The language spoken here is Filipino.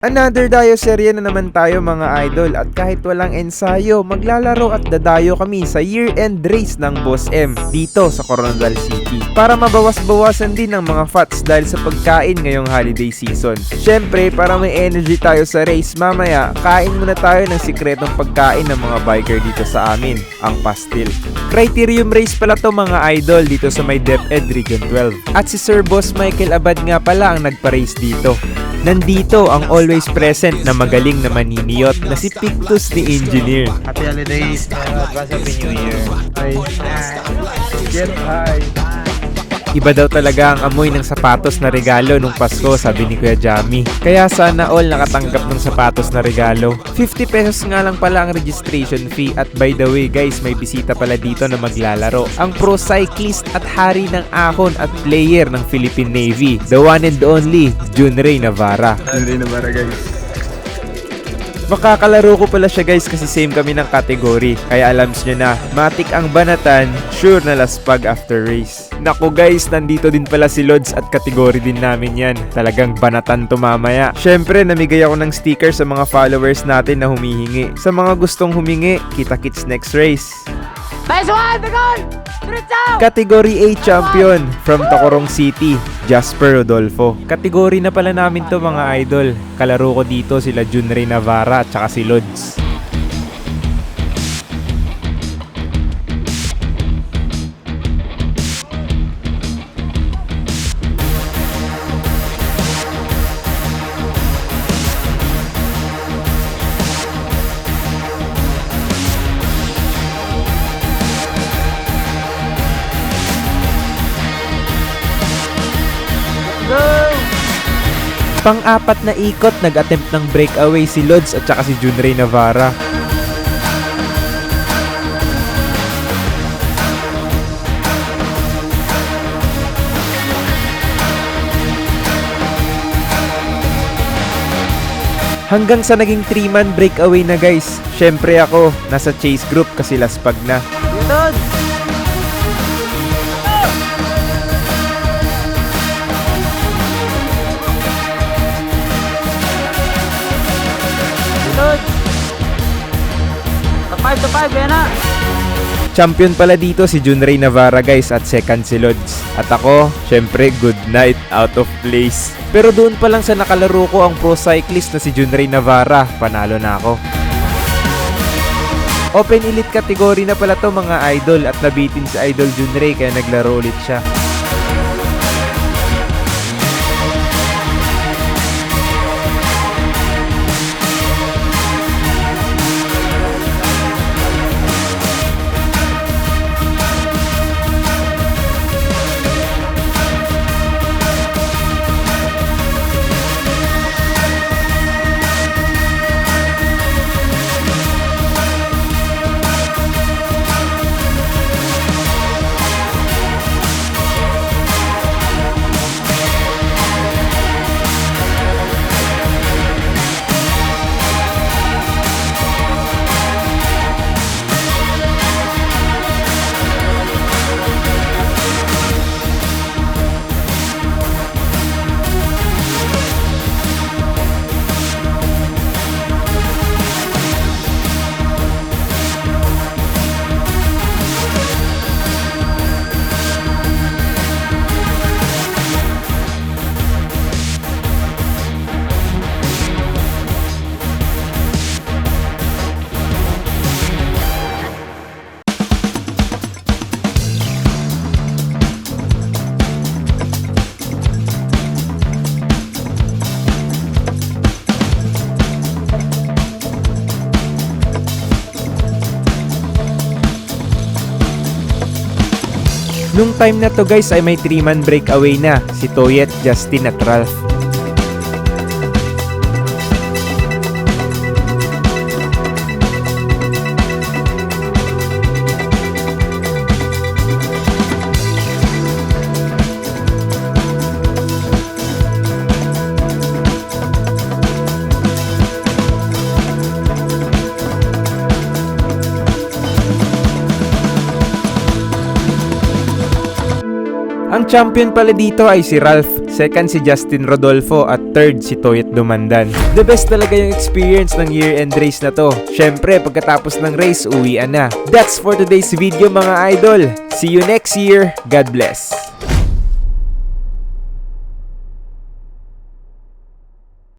Another dayo serye na naman tayo mga idol, at kahit walang ensayo, maglalaro at dadayo kami sa year-end race ng Boss M dito sa Coronadal City para mabawas-bawasan din ng mga fats dahil sa pagkain ngayong holiday season. Syempre, para may energy tayo sa race mamaya, kain muna tayo ng sikretong pagkain ng mga biker dito sa amin, ang pastil. Criterium race pala to mga idol dito sa may DepEd Region 12. At si Sir Boss Michael Abad nga pala ang nagpa-race dito. Nandito ang always present na magaling na maniniyot na si Pictus ni Engineer. Happy holidays, advance Happy New Year. Hi. Get high. Iba daw talaga ang amoy ng sapatos na regalo nung Pasko, sabi ni Kuya Jamie. Kaya sana all nakatanggap ng sapatos na regalo. 50 pesos nga lang pala ang registration fee, at by the way guys, may bisita pala dito na maglalaro. Ang pro cyclist at hari ng ahon at player ng Philippine Navy, the one and only Junray Navarra. Junray Navarra guys. Makakalaro ko pala siya guys kasi same kami ng category. Kaya alams nyo na, matik ang banatan, sure na laspag after race. Naku guys, nandito din pala si Lods at category din namin yan. Talagang banatan to mamaya. Syempre, namigay ako ng sticker sa mga followers natin na humihingi. Sa mga gustong humingi, kita-kits next race. Nice one! The goal! Category A champion from Tacorong City, Jasper Rodolfo. Category na pala namin to mga idol. Kalaro ko dito sila Junray Navarra at saka si Lods. Pang-apat na ikot, nag-attempt ng breakaway si Lods at saka si Junray Navarra. Hanggang sa naging 3-man breakaway na guys. Syempre ako, nasa chase group kasi laspag na. Lods! To 5, yan na. Champion pala dito si Junray Navarra guys, at second si Lods. At ako, syempre good night, out of place. Pero doon pa lang sa nakalaro ko ang pro cyclist na si Junray Navarra, panalo na ako. Open Elite category na pala to mga idol, at nabitin si Idol Junray kaya naglaro ulit siya. Nung time na to guys ay may 3-man breakaway na, si Toyet, Justin at Ralph. Ang champion pala dito ay si Ralph. second si Justin Rodolfo at third si Toyet Dumandan. The best talaga yung experience ng year-end race na to. Syempre, pagkatapos ng race, uwian na. That's for today's video mga idol. See you next year. God bless.